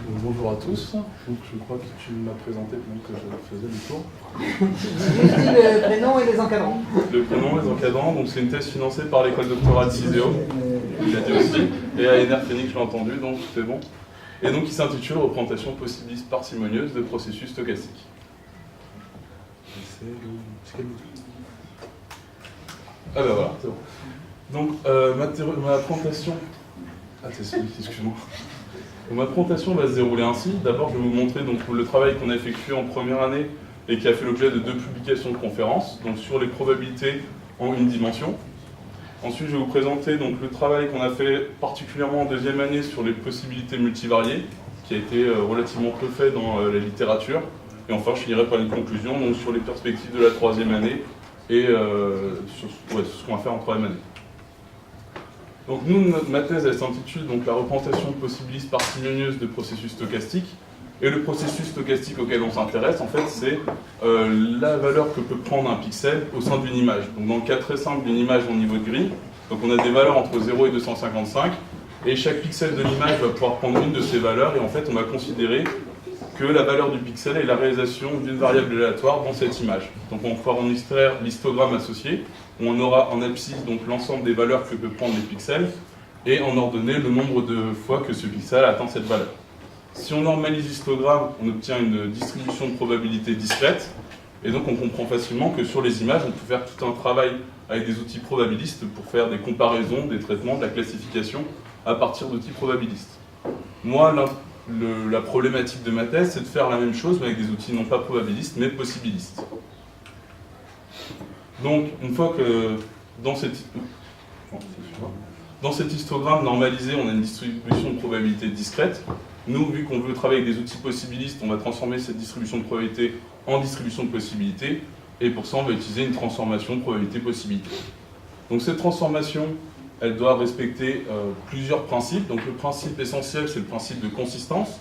Bonjour à tous. Donc, je crois que tu m'as présenté pendant que je faisais le tour. J'ai dit le prénom et les encadrants. Le prénom et les encadrants, donc c'est une thèse financée par l'école doctorale Cizeo, il l'a dit aussi, et à Einer Phoenix, je l'ai entendu, donc c'est bon. Et donc il s'intitule Représentation possibiliste parcimonieuse de processus stochastiques. Ah ben voilà, c'est bon. Donc ma présentation... Ah c'est celui, excuse-moi. Donc, ma présentation va se dérouler ainsi. D'abord, je vais vous montrer donc, le travail qu'on a effectué en première année et qui a fait l'objet de 2 publications de conférences, donc sur les probabilités en une dimension. Ensuite, je vais vous présenter donc, le travail qu'on a fait particulièrement en deuxième année sur les possibilités multivariées, qui a été relativement peu fait dans la littérature. Et enfin, je finirai par une conclusion donc, sur les perspectives de la troisième année et sur ce qu'on va faire en troisième année. Donc nous, ma thèse, elle s'intitule donc la représentation possibiliste parcimonieuse de processus stochastiques. Et le processus stochastique auquel on s'intéresse, en fait, c'est la valeur que peut prendre un pixel au sein d'une image. Donc dans le cas très simple d'une image en niveau de grille, donc on a des valeurs entre 0 et 255, et chaque pixel de l'image va pouvoir prendre une de ces valeurs, et en fait, on va considérer que la valeur du pixel est la réalisation d'une variable aléatoire dans cette image. Donc on va pouvoir en extraire l'histogramme associé, où on aura en abscisse donc l'ensemble des valeurs que peut prendre les pixels, et en ordonnée le nombre de fois que ce pixel atteint cette valeur. Si on normalise l'histogramme, on obtient une distribution de probabilité discrète, et donc on comprend facilement que sur les images, on peut faire tout un travail avec des outils probabilistes pour faire des comparaisons, des traitements, de la classification à partir d'outils probabilistes. Moi, la problématique de ma thèse, c'est de faire la même chose, mais avec des outils non pas probabilistes, mais possibilistes. Donc, une fois que dans cet histogramme normalisé, on a une distribution de probabilité discrète, nous, vu qu'on veut travailler avec des outils possibilistes, on va transformer cette distribution de probabilité en distribution de possibilité, et pour ça, on va utiliser une transformation de probabilité-possibilité. Donc, cette transformation, elle doit respecter plusieurs principes. Donc le principe essentiel, c'est le principe de consistance.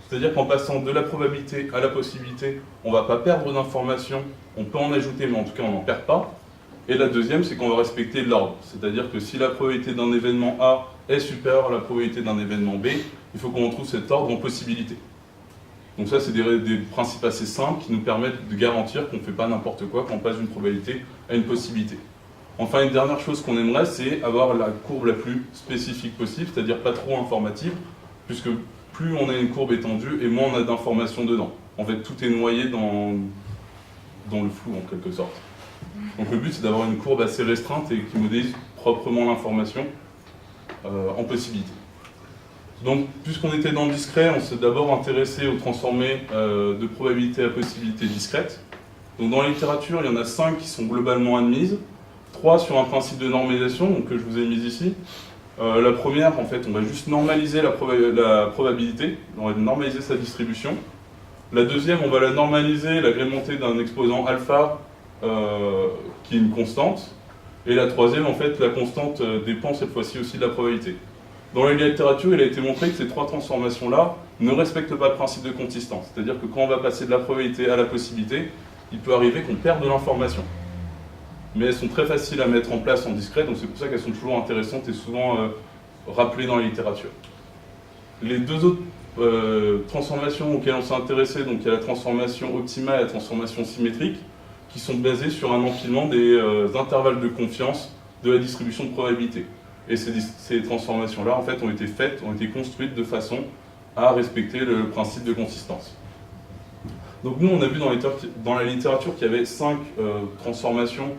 C'est-à-dire qu'en passant de la probabilité à la possibilité, on ne va pas perdre d'informations, on peut en ajouter, mais en tout cas on n'en perd pas. Et la deuxième, c'est qu'on va respecter l'ordre. C'est-à-dire que si la probabilité d'un événement A est supérieure à la probabilité d'un événement B, il faut qu'on retrouve cet ordre en possibilité. Donc ça, c'est des principes assez simples qui nous permettent de garantir qu'on ne fait pas n'importe quoi quand on passe d'une probabilité à une possibilité. Enfin, une dernière chose qu'on aimerait, c'est avoir la courbe la plus spécifique possible, c'est-à-dire pas trop informative, puisque plus on a une courbe étendue et moins on a d'informations dedans. En fait, tout est noyé dans le flou, en quelque sorte. Donc le but, c'est d'avoir une courbe assez restreinte et qui modélise proprement l'information en possibilité. Donc, puisqu'on était dans le discret, on s'est d'abord intéressé aux transformés de probabilité à possibilité discrète. Donc dans la littérature, il y en a 5 qui sont globalement admises. 3 sur un principe de normalisation, donc, que je vous ai mis ici. La première, en fait, on va juste normaliser la probabilité, on va normaliser sa distribution. La deuxième, on va la normaliser, l'agrémenter d'un exposant alpha qui est une constante. Et la troisième, en fait, la constante dépend cette fois-ci aussi de la probabilité. Dans la littérature, il a été montré que ces 3 transformations-là ne respectent pas le principe de consistance. C'est-à-dire que quand on va passer de la probabilité à la possibilité, il peut arriver qu'on perde de l'information. Mais elles sont très faciles à mettre en place en discret, donc c'est pour ça qu'elles sont toujours intéressantes et souvent rappelées dans la littérature. Les 2 autres transformations auxquelles on s'est intéressé, donc il y a la transformation optimale et la transformation symétrique, qui sont basées sur un empilement des intervalles de confiance de la distribution de probabilité. Et ces transformations-là, en fait, ont été construites de façon à respecter le principe de consistance. Donc nous, on a vu dans la littérature qu'il y avait 5 transformations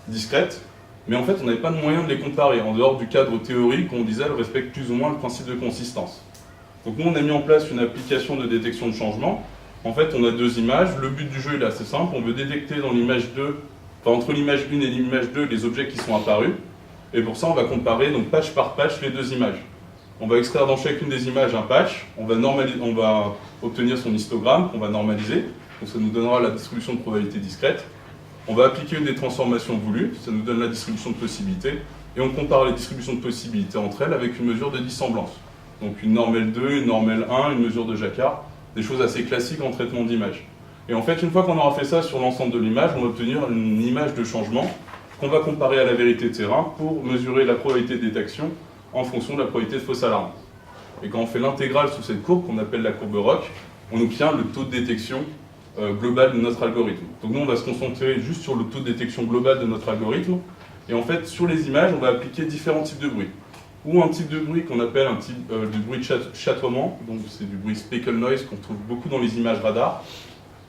discrètes, mais en fait, on n'avait pas de moyen de les comparer. En dehors du cadre théorique, on disait qu'elles respectent plus ou moins le principe de consistance. Donc nous, on a mis en place une application de détection de changement. En fait, on a 2 images. Le but du jeu est assez simple. On veut détecter dans l'image 2, enfin entre l'image 1 et l'image 2, les objets qui sont apparus. Et pour ça, on va comparer donc patch par patch les 2 images. On va extraire dans chacune des images un patch. On va obtenir son histogramme qu'on va normaliser. Donc ça nous donnera la distribution de probabilité discrète. On va appliquer une des transformations voulues, ça nous donne la distribution de possibilités, et on compare les distributions de possibilités entre elles avec une mesure de dissemblance. Donc une normale 2, une normale 1, une mesure de Jacquard, des choses assez classiques en traitement d'image. Et en fait, une fois qu'on aura fait ça sur l'ensemble de l'image, on va obtenir une image de changement qu'on va comparer à la vérité terrain pour mesurer la probabilité de détection en fonction de la probabilité de fausse alarme. Et quand on fait l'intégrale sous cette courbe, qu'on appelle la courbe ROC, on obtient le taux de détection global de notre algorithme. Donc nous, on va se concentrer juste sur le taux de détection global de notre algorithme. Et en fait, sur les images, on va appliquer différents types de bruit. Ou un type de bruit qu'on appelle un type de bruit de chatoiement, donc c'est du bruit speckle noise qu'on trouve beaucoup dans les images radar.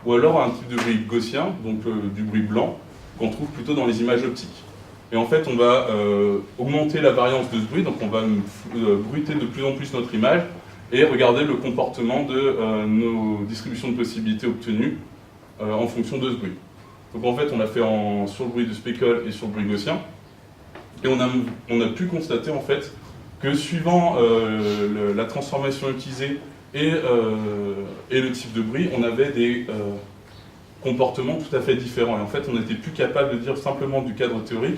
Ou alors un type de bruit gaussien, donc du bruit blanc, qu'on trouve plutôt dans les images optiques. Et en fait, on va augmenter la variance de ce bruit, donc on va bruiter de plus en plus notre image et regarder le comportement de nos distributions de possibilités obtenues en fonction de ce bruit. Donc en fait, on l'a fait sur le bruit de speckle et sur le bruit gaussien. Et on a pu constater en fait que suivant la transformation utilisée et le type de bruit, on avait des comportements tout à fait différents. Et en fait, on n'était plus capable de dire simplement du cadre théorique,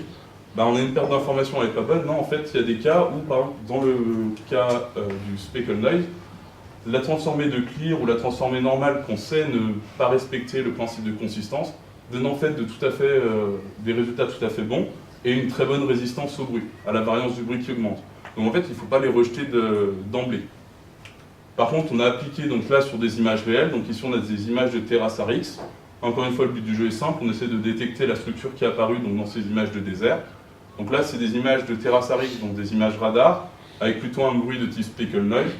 bah, on a une perte d'information, elle n'est pas bonne. Non, en fait, il y a des cas où, par exemple, dans le cas du speckle noise, la transformée de clear ou la transformée normale qu'on sait ne pas respecter le principe de consistance donne en fait des résultats tout à fait bons et une très bonne résistance au bruit, à la variance du bruit qui augmente. Donc en fait, il ne faut pas les rejeter d'emblée. Par contre, on a appliqué donc là sur des images réelles, donc ici on a des images de TerraSAR-X. Encore une fois, le but du jeu est simple, on essaie de détecter la structure qui est apparue donc, dans ces images de désert. Donc là, c'est des images de TerraSAR-X, donc des images radar, avec plutôt un bruit de type speckle noise.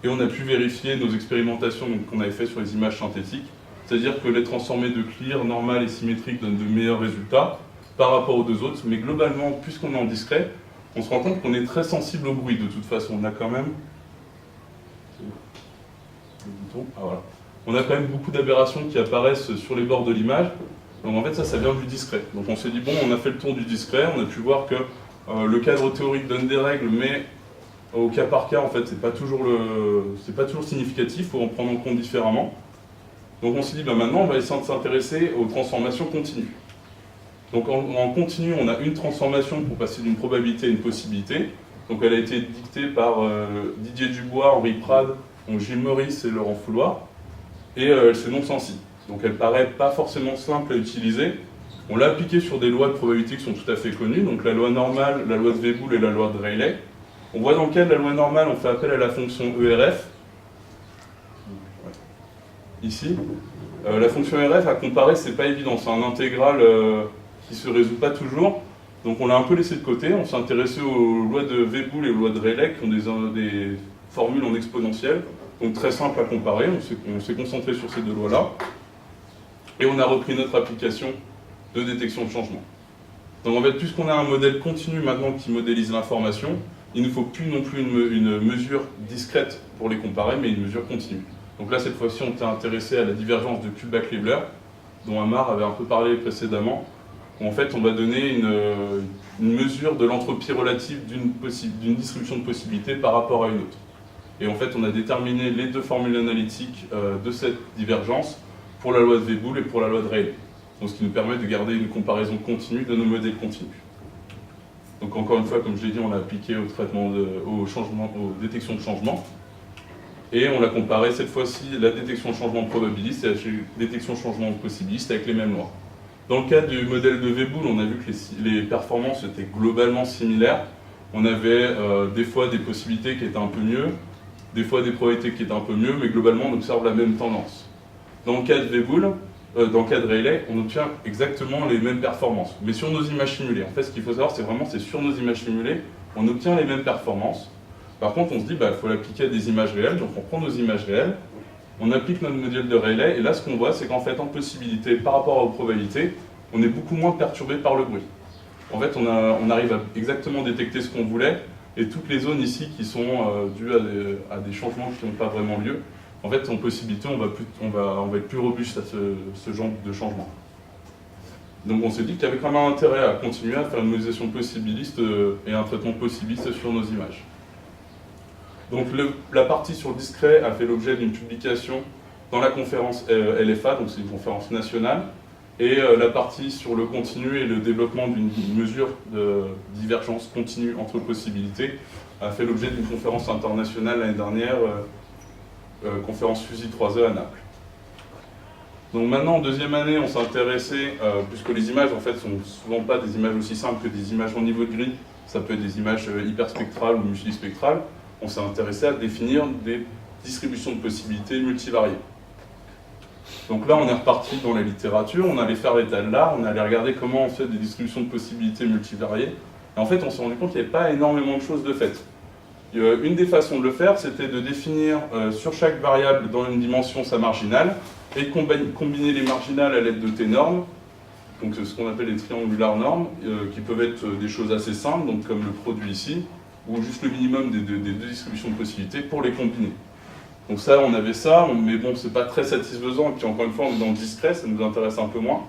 Et on a pu vérifier nos expérimentations qu'on avait fait sur les images synthétiques. C'est-à-dire que les transformées de clear, normal et symétrique donnent de meilleurs résultats par rapport aux deux autres. Mais globalement, puisqu'on est en discret, on se rend compte qu'on est très sensible au bruit de toute façon. On a quand même... Ah, voilà. On a quand même beaucoup d'aberrations qui apparaissent sur les bords de l'image. Donc en fait, ça vient du discret. Donc on s'est dit, bon, on a fait le tour du discret, on a pu voir que le cadre théorique donne des règles, mais au cas par cas, en fait, c'est pas toujours significatif, il faut en prendre en compte différemment. Donc on s'est dit, bah, maintenant, on va essayer de s'intéresser aux transformations continues. Donc en continu, on a une transformation pour passer d'une probabilité à une possibilité. Donc elle a été dictée par Didier Dubois, Henri Prade, Gilles Meurice et Laurent Fouloir. Et c'est non sensible. Donc elle paraît pas forcément simple à utiliser. On l'a appliquée sur des lois de probabilité qui sont tout à fait connues, donc la loi normale, la loi de Weibull et la loi de Rayleigh. On voit dans le cas de la loi normale, on fait appel à la fonction ERF. Ici. La fonction ERF à comparer, c'est pas évident, c'est un intégral qui se résout pas toujours. Donc on l'a un peu laissé de côté, on s'est intéressé aux lois de Weibull et aux lois de Rayleigh qui ont des formules en exponentielle. Donc très simple à comparer, on s'est concentré sur ces deux lois-là. Et on a repris notre application de détection de changement. Donc en fait, puisqu'on a un modèle continu maintenant qui modélise l'information, il ne nous faut plus non plus une mesure discrète pour les comparer, mais une mesure continue. Donc là, cette fois-ci, on s'est intéressé à la divergence de Kullback-Leibler, dont Amar avait un peu parlé précédemment, où en fait, on va donner une mesure de l'entropie relative d'une distribution de possibilités par rapport à une autre. Et en fait, on a déterminé les deux formules analytiques de cette divergence pour la loi de Weibull et pour la loi de Rayleigh. Donc, ce qui nous permet de garder une comparaison continue de nos modèles continus. Donc encore une fois, comme je l'ai dit, on l'a appliqué au traitement aux détections de changement. Et on l'a comparé cette fois-ci, la détection de changement probabiliste et la détection de changement possibiliste avec les mêmes lois. Dans le cas du modèle de Weibull, on a vu que les performances étaient globalement similaires. On avait des fois des possibilités qui étaient un peu mieux, des fois des probabilités qui étaient un peu mieux, mais globalement on observe la même tendance. Dans le cas de Weibull, dans le cas de Rayleigh, on obtient exactement les mêmes performances, mais sur nos images simulées. En fait, ce qu'il faut savoir, c'est sur nos images simulées, on obtient les mêmes performances. Par contre, on se dit, il faut l'appliquer à des images réelles, donc on prend nos images réelles, on applique notre modèle de Rayleigh, et là, ce qu'on voit, c'est qu'en fait, en possibilité, par rapport aux probabilités, on est beaucoup moins perturbé par le bruit. En fait, on arrive à exactement détecter ce qu'on voulait, et toutes les zones ici qui sont dues à des changements qui n'ont pas vraiment lieu, en fait, en possibilité, on va être plus robuste à ce genre de changement. Donc on s'est dit qu'il y avait quand même un intérêt à continuer à faire une modélisation possibiliste et un traitement possibiliste sur nos images. Donc la partie sur le discret a fait l'objet d'une publication dans la conférence LFA, donc c'est une conférence nationale, et la partie sur le continu et le développement d'une mesure de divergence continue entre possibilités a fait l'objet d'une conférence internationale l'année dernière, conférence Fusil 3E à Naples. Donc maintenant, en deuxième année, on s'est intéressé, puisque les images en fait sont souvent pas des images aussi simples que des images en niveau de grille, ça peut être des images hyperspectrales ou multispectrales, on s'est intéressé à définir des distributions de possibilités multivariées. Donc là, on est reparti dans la littérature, on allait faire l'état de l'art, on allait regarder comment on fait des distributions de possibilités multivariées. Et en fait, on s'est rendu compte qu'il n'y avait pas énormément de choses de faites. Une des façons de le faire, c'était de définir sur chaque variable dans une dimension sa marginale et combiner les marginales à l'aide de T-normes, donc ce qu'on appelle les triangulaires normes, qui peuvent être des choses assez simples, donc comme le produit ici, ou juste le minimum des deux distributions de possibilités pour les combiner. Donc ça, on avait ça, mais bon, c'est pas très satisfaisant, et puis encore une fois, on est dans le discret, ça nous intéresse un peu moins.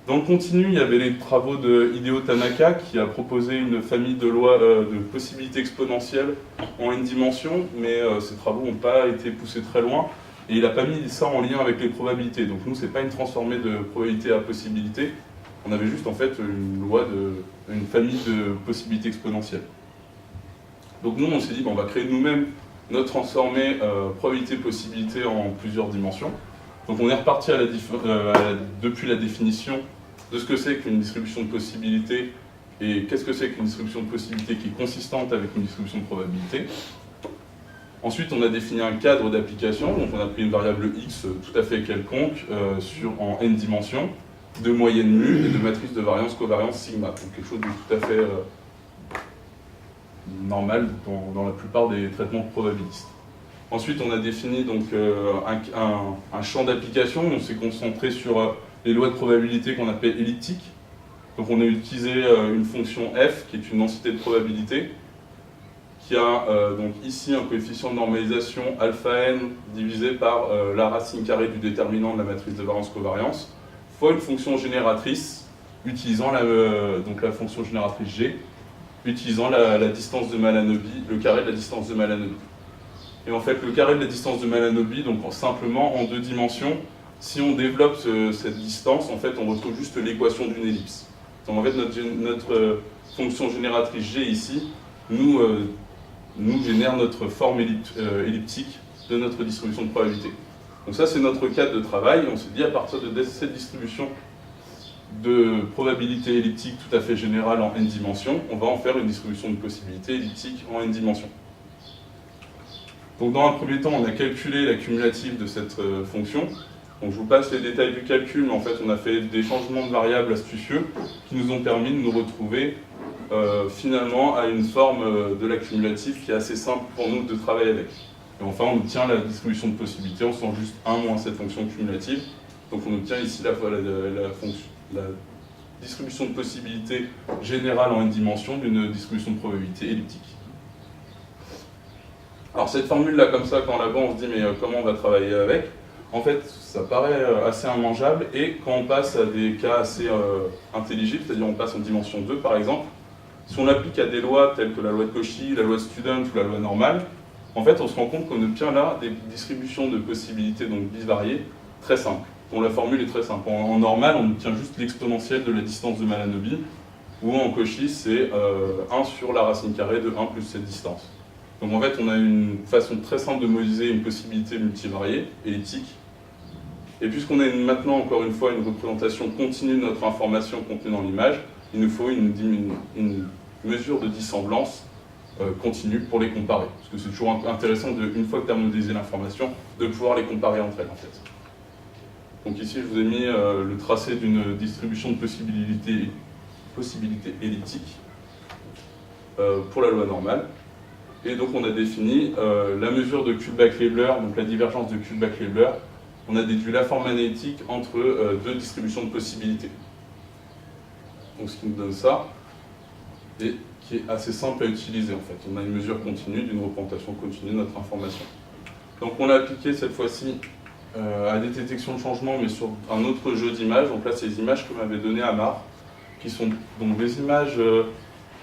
Dans le continu, il y avait les travaux de Hideo Tanaka, qui a proposé une famille de lois de possibilités exponentielles en n dimensions, mais ces travaux n'ont pas été poussés très loin, et il n'a pas mis ça en lien avec les probabilités. Donc nous, c'est pas une transformée de probabilité à possibilité, on avait juste en fait une famille de possibilités exponentielles. Donc nous, on s'est dit, bon, on va créer nous-mêmes notre transformée probabilité-possibilité en plusieurs dimensions. Donc on est reparti depuis la définition de ce que c'est qu'une distribution de possibilités et qu'est-ce que c'est qu'une distribution de possibilités qui est consistante avec une distribution de probabilité. Ensuite, on a défini un cadre d'application, donc on a pris une variable x tout à fait quelconque en n dimensions, de moyenne mu et de matrice de variance-covariance sigma, donc quelque chose de tout à fait normal dans la plupart des traitements probabilistes. Ensuite, on a défini donc, un champ d'application, on s'est concentré sur les lois de probabilité qu'on appelle elliptiques. Donc on a utilisé une fonction f, qui est une densité de probabilité, qui a donc ici un coefficient de normalisation alpha n divisé par la racine carrée du déterminant de la matrice de variance-covariance, fois une fonction génératrice, utilisant donc la fonction génératrice g, utilisant la distance de Malanobis, le carré de la distance de Malanobis. Et en fait, le carré de la distance de Malanobis, donc simplement en deux dimensions, si on développe cette distance, en fait, on retrouve juste l'équation d'une ellipse. Donc en fait, notre fonction génératrice g ici nous génère notre forme elliptique de notre distribution de probabilité. Donc ça, c'est notre cadre de travail. On s'est dit, à partir de cette distribution de probabilité elliptique tout à fait générale en n dimensions, on va en faire une distribution de possibilité elliptique en n dimensions. Donc dans un premier temps, on a calculé la cumulative de cette fonction. Donc je vous passe les détails du calcul, mais en fait on a fait des changements de variables astucieux qui nous ont permis de nous retrouver finalement à une forme de la cumulative qui est assez simple pour nous de travailler avec. Et enfin on obtient la distribution de possibilités, on sent juste 1 moins cette fonction cumulative. Donc on obtient ici la distribution de possibilités générale en n dimensions d'une distribution de probabilité elliptique. Alors cette formule-là, comme ça, quand on la voit, on se dit mais comment on va travailler avec? En fait, ça paraît assez immangeable, et quand on passe à des cas assez intelligibles, c'est-à-dire on passe en dimension 2 par exemple, si on l'applique à des lois telles que la loi de Cauchy, la loi de Student ou la loi normale, en fait on se rend compte qu'on obtient là des distributions de possibilités donc bivariées très simples, dont la formule est très simple. En normal, on obtient juste l'exponentielle de la distance de Malanobis, ou en Cauchy, c'est 1 sur la racine carrée de 1 plus cette distance. Donc en fait, on a une façon très simple de modéliser une possibilité multivariée, elliptique. Et puisqu'on a maintenant, encore une fois, une représentation continue de notre information contenue dans l'image, il nous faut une mesure de dissemblance continue pour les comparer. Parce que c'est toujours intéressant, une fois que tu as modélisé l'information, de pouvoir les comparer entre elles, en fait. Donc ici, je vous ai mis le tracé d'une distribution de possibilités elliptiques pour la loi normale. Et donc on a défini la mesure de Kullback-Leibler, donc la divergence de Kullback-Leibler. On a déduit la forme analytique entre deux distributions de possibilités. Donc ce qui nous donne ça, et qui est assez simple à utiliser en fait. On a une mesure continue d'une représentation continue de notre information. Donc on l'a appliqué cette fois-ci à des détections de changement, mais sur un autre jeu d'images. Donc là, c'est les images que m'avait donné Amar, qui sont donc des images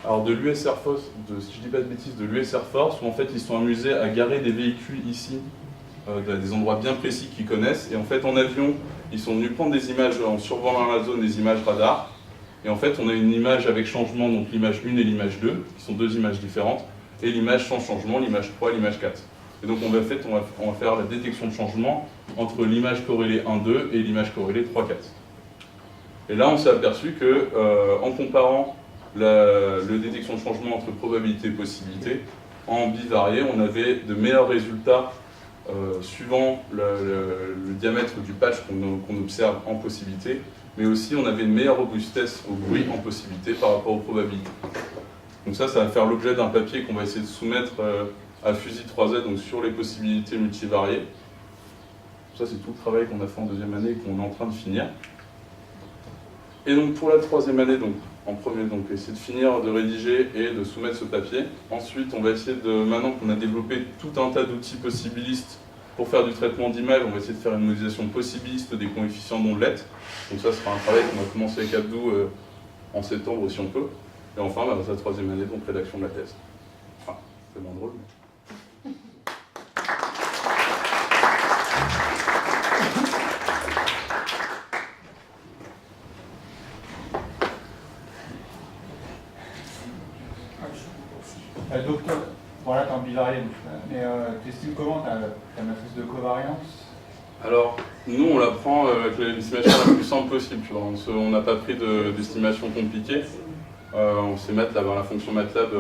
alors de l'US Air Force, si je dis pas de bêtises, de l'US Air Force, où en fait ils sont amusés à garer des véhicules ici, des endroits bien précis qu'ils connaissent. Et en fait, en avion, ils sont venus prendre des images en survolant la zone, des images radar. Et en fait, on a une image avec changement, donc l'image 1 et l'image 2, qui sont deux images différentes, et l'image sans changement, l'image 3 et l'image 4. Et donc on va faire la détection de changement entre l'image corrélée 1,2 et l'image corrélée 3,4. Et là, on s'est aperçu que, en comparant la détection de changement entre probabilité et possibilité, en bivarié, on avait de meilleurs résultats suivant le diamètre du patch qu'on observe en possibilité, mais aussi on avait une meilleure robustesse au bruit en possibilité par rapport aux probabilités. Donc ça va faire l'objet d'un papier qu'on va essayer de soumettre à Fusil 3Z, donc sur les possibilités multivariées. Ça c'est tout le travail qu'on a fait en deuxième année et qu'on est en train de finir. Et donc pour la troisième année, donc en premier, donc essayer de finir de rédiger et de soumettre ce papier. Ensuite, on va essayer de, maintenant qu'on a développé tout un tas d'outils possibilistes pour faire du traitement d'image, on va essayer de faire une modélisation possibiliste des coefficients d'ondelette. Donc ça sera un travail qu'on va commencer avec Abdou en septembre si on peut. Et enfin, sa troisième année, donc rédaction de la thèse. Enfin, c'est moins drôle. Mais... Docteur, voilà, t'es en bivarié, mais t'estimes comment ta matrice de covariance? Alors, nous on la prend avec l'estimation la plus simple possible, tu vois. On n'a pas pris d'estimation compliquée. On sait mettre la fonction MATLAB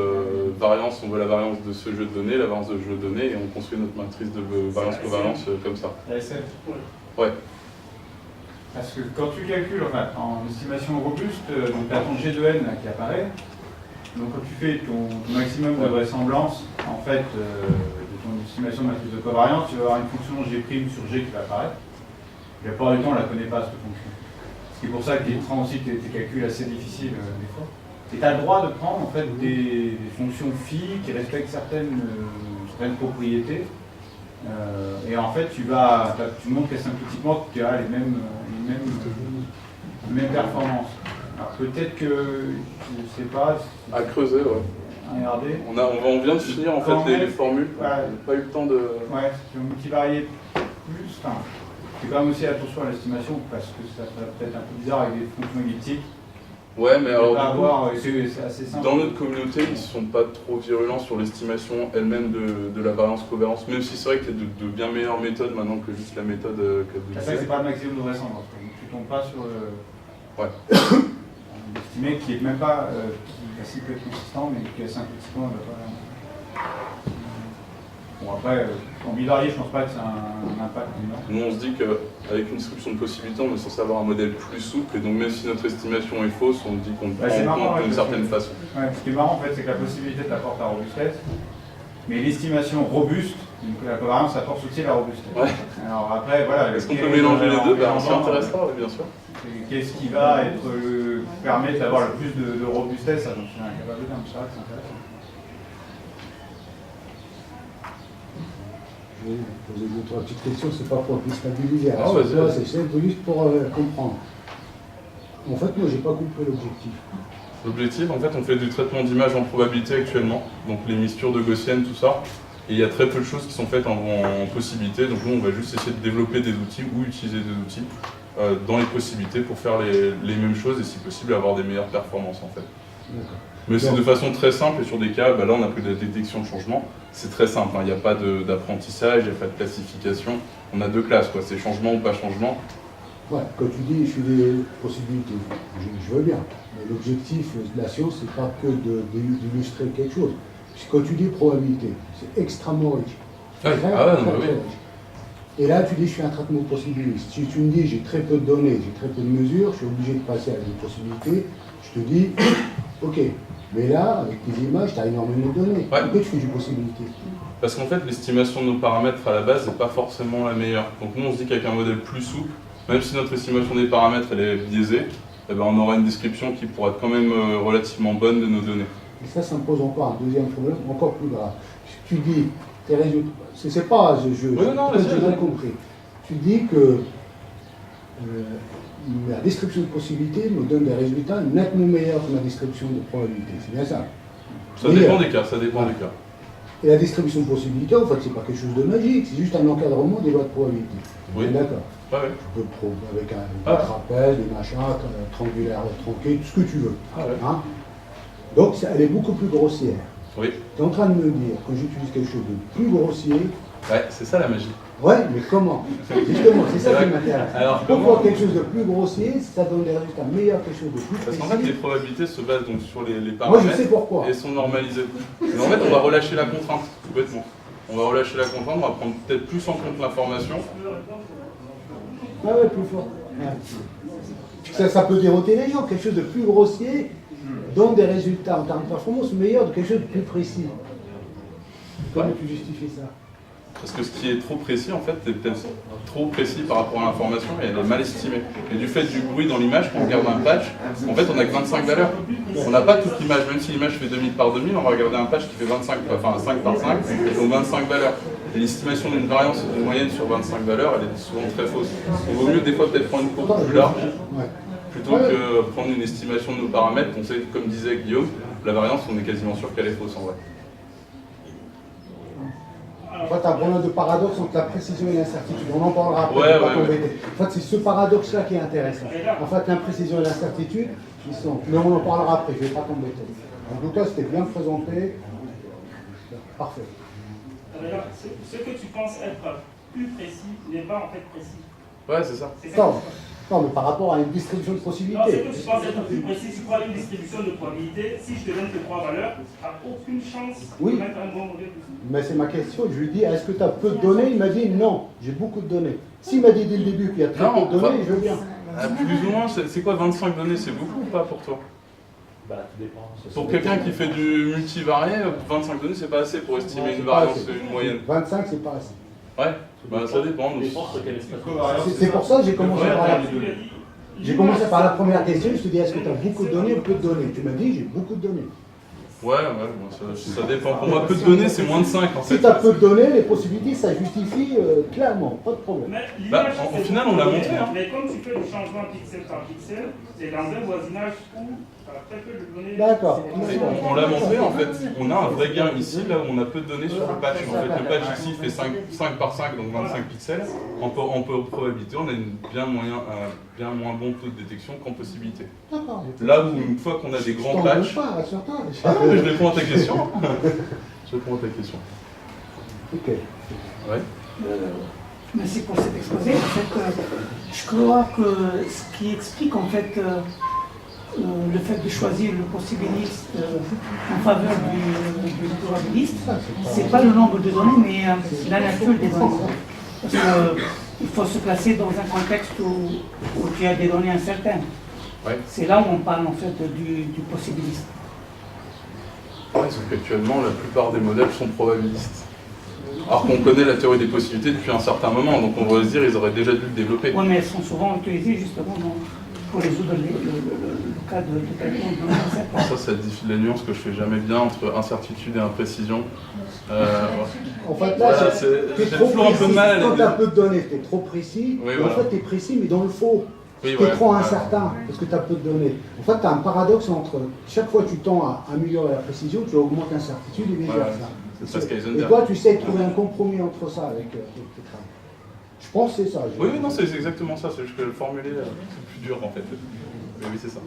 variance, on veut la variance de ce jeu de données, la variance de ce jeu de données, et on construit notre matrice de variance-covariance comme ça. La SF? Ouais. Parce que quand tu calcules, enfin, en estimation robuste, donc tu as ton G de N qui apparaît. Donc quand tu fais ton maximum de vraisemblance, en fait, de ton estimation de matrice de covariance, tu vas avoir une fonction G' sur G qui va apparaître. La plupart du temps, on ne la connaît pas, cette fonction. C'est pour ça qu'il rend aussi tes calculs assez difficiles des fois. Et tu as le droit de prendre en fait, des fonctions phi qui respectent certaines propriétés. Et en fait, tu montres synthétiquement que tu as les mêmes performances. Alors peut-être que, je ne sais pas... À creuser, ouais. Regardez. On vient de finir en fait les formules, on n'a pas eu le temps de... Ouais, si on multivarié plus, enfin, fais quand même aussi attention à l'estimation parce que ça peut être un peu bizarre avec des fonctions elliptiques. Ouais, mais alors c'est assez simple. Dans notre communauté, ils ne sont pas trop virulents sur l'estimation elle-même de la variance-covariance, même si c'est vrai qu'il y a de bien meilleures méthodes maintenant que juste la méthode que vous C'est vrai que c'est pas le maximum de vraisemblance, tu ne tombes pas sur le... Ouais. Estimé qui est même pas qui est assez peu consistant, mais qui est synthétiquement pas... Bon après, en bivarié, je pense pas que c'est un impact énorme. Nous on se dit qu'avec une description de possibilités, on est censé avoir un modèle plus souple, et donc même si notre estimation est fausse, on dit qu'on prend en compte d'une certaine façon. Ouais, ce qui est marrant en fait, c'est que la possibilité t'apporte la robustesse, mais l'estimation robuste, donc la covariance apporte aussi la robustesse. Ouais. Alors après, voilà... Est-ce qu'on peut mélanger les deux? On s'y intéressera, oui, bien sûr. Qu'est-ce qui va permettre d'avoir le plus de robustesse? Ça, j'en suis incapable de dire, mais c'est vrai que c'est intéressant. Je vais poser deux, trois petites questions, c'est pas pour déstabiliser. C'est juste pour comprendre. En fait, moi, j'ai pas compris l'objectif. L'objectif, en fait, on fait du traitement d'image en probabilité actuellement, donc les mixtures de Gaussienne, tout ça. Et il y a très peu de choses qui sont faites en possibilité, donc nous, on va juste essayer de développer des outils ou utiliser des outils dans les possibilités pour faire les mêmes choses et si possible avoir des meilleures performances en fait. Mais c'est de façon très simple et sur des cas, là on a pris de la détection de changement, c'est très simple, il n'y a pas d'apprentissage, il n'y a pas de classification, on a deux classes, c'est changement ou pas changement. Ouais, quand tu dis je suis des possibilités, je veux bien, mais l'objectif de la science c'est pas que d'illustrer quelque chose. Quand tu dis probabilité, c'est extrêmement riche. Très riche. Et là, tu dis, je suis un traitement possibiliste. Si tu me dis, j'ai très peu de données, j'ai très peu de mesures, je suis obligé de passer à des possibilités, je te dis, ok, mais là, avec tes images, tu as énormément de données. Ouais. Pourquoi tu fais du possibilité? Parce qu'en fait, l'estimation de nos paramètres à la base n'est pas forcément la meilleure. Donc nous, on se dit qu'avec un modèle plus souple, même si notre estimation des paramètres elle est biaisée, eh ben, on aura une description qui pourra être quand même relativement bonne de nos données. Et ça me pose encore un deuxième problème, encore plus grave. Si tu dis, tes résultats, c'est pas, j'ai mal compris. Tu dis que la description de possibilité me donne des résultats nettement meilleurs que la description de probabilité. C'est bien ça? Ça dépend des cas, ça dépend des cas. Et la description de possibilité, en fait, c'est pas quelque chose de magique, c'est juste un encadrement des lois de probabilité. Oui. D'accord. Ah ouais. Tu peux avec un trapèze, des machins, triangulaires, tronqués, tout ce que tu veux. Ah ouais. Hein? Donc, elle est beaucoup plus grossière. Oui. Tu es en train de me dire, quand j'utilise quelque chose de plus grossier, ouais, c'est ça la magie. Ouais, mais comment? Justement, c'est ça qui m'intéresse. Alors, Pourquoi comment? quelque chose de plus grossier, ça donne des résultats meilleurs, quelque chose de plus Parce précis? qu'en fait, les probabilités se basent donc sur les Moi, paramètres je sais pourquoi. et sont normalisées. Mais en fait, on va relâcher la contrainte, tout bêtement. On va relâcher la contrainte, on va prendre peut-être plus en compte l'information. Ah ouais, plus fort. Ouais. Ça peut déroter les gens. Quelque chose de plus grossier donne des résultats en termes de performance meilleurs de quelque chose de plus précis. Comment tu justifies ça? Parce que ce qui est trop précis, en fait, est peut-être trop précis par rapport à l'information et elle est mal estimée. Et du fait du bruit dans l'image, quand on regarde un patch, en fait, on n'a que 25 valeurs. On n'a pas toute l'image, même si l'image fait 2000 par 2000, on va regarder un patch qui fait 25, enfin 5 par 5, donc 25 valeurs. Et l'estimation d'une variance d'une moyenne sur 25 valeurs, elle est souvent très fausse. Il vaut mieux des fois peut-être prendre une courbe plus large, plutôt que prendre une estimation de nos paramètres. On sait, comme disait Guillaume, la variance, on est quasiment sûr qu'elle est fausse en vrai. En fait, un problème de paradoxe entre la précision et l'incertitude. On en parlera après. Ouais, Pas ouais. t'embêter. En fait, c'est ce paradoxe-là qui est intéressant. En fait, l'imprécision et l'incertitude, ils sont. Mais on en parlera après, je ne vais pas t'embêter. En tout cas, c'était bien présenté. Parfait. Alors, ce que tu penses être plus précis n'est pas en fait précis. Ouais, c'est ça. C'est ça. Non, mais par rapport à une distribution de Non, ce possibilités. que tu penses être plus précis, tu prends une distribution de probabilité. Si je te donne tes 3 valeurs, tu n'as aucune chance Oui. de mettre un bon modèle dessus. Mais c'est ma question. Je lui dis, est-ce que tu as peu de données? Il m'a dit non, j'ai beaucoup de données. S'il m'a dit dès le début qu'il y a très Non, peu de données, enfin, je veux bien. Plus ou moins, c'est quoi 25 données? C'est beaucoup ou pas pour toi? Bah, tout dépend. Pour quelqu'un qui fait du multivarié, 25 données, c'est pas assez pour estimer une C'est pas variance, assez. une moyenne. 25, c'est pas assez. Ouais, bah, ça dépend. Ça dépend sur quel espace. C'est pour ça que j'ai commencé Ouais, par la... Tu lui as dit, J'ai commencé par la première question, je te dis est-ce que tu as beaucoup de données ou peu de données? Tu m'as dit j'ai beaucoup de données. Ouais, bon, ça dépend. Pour moi, peu de données, c'est moins de 5 en fait. Si tu as peu de données, les possibilités, ça justifie clairement, pas de problème. mais Bah, l'image, au c'est final, beaucoup on l'a de données, montré, hein. Mais comme tu fais le changement pixel par pixel, c'est dans un voisinage où tu as très peu de données. D'accord. On l'a montré en fait, on a un vrai gain ici, là où on a peu de données sur le patch. En fait, le patch ici fait 5 par 5, donc 25 pixels. En probabilité, on a une bien moins bon taux de détection qu'en possibilité. D'accord. Là où une fois qu'on a des Je grands t'en patchs... veux pas, rassure-toi. Ah non, mais je réponds à ta question. Je réponds à ta question. Ok. Ouais. Merci pour cet exposé. En fait, je crois que ce qui explique en fait le fait de choisir le possibiliste en faveur du probabiliste, c'est pas le nombre de données, mais la nature des données. Parce qu'il faut se placer dans un contexte où tu as des données incertaines. Ouais. C'est là où on parle en fait du possibiliste. Ouais, sauf qu'actuellement, la plupart des modèles sont probabilistes. Alors qu'on connaît la théorie des possibilités depuis un certain moment, donc on va se dire ils auraient déjà dû le développer. Oui, mais elles sont souvent utilisées justement pour résoudre le cas de calcul de données incertaines. Ça, c'est la nuance que je fais jamais bien entre incertitude et imprécision. En fait, là, Voilà, t'es j'ai trop toujours un peu précis. de mal à Quand les tu as deux. peu de données, tu es trop précis. Oui, Et voilà. en fait, tu es précis, mais dans le faux. Oui, Tu es ouais. trop incertain parce que tu as peu de données. En fait, tu as un paradoxe entre chaque fois que tu tends à améliorer la précision, tu augmentes l'incertitude et vice Voilà, versa. c'est ça ce qu'Eisenberg. Et toi, tu sais trouver un compromis entre ça avec tes travaux. Je pense que c'est ça. Oui, non, c'est exactement ça, c'est juste que le formuler, c'est plus dur en fait. Mais oui, c'est ça.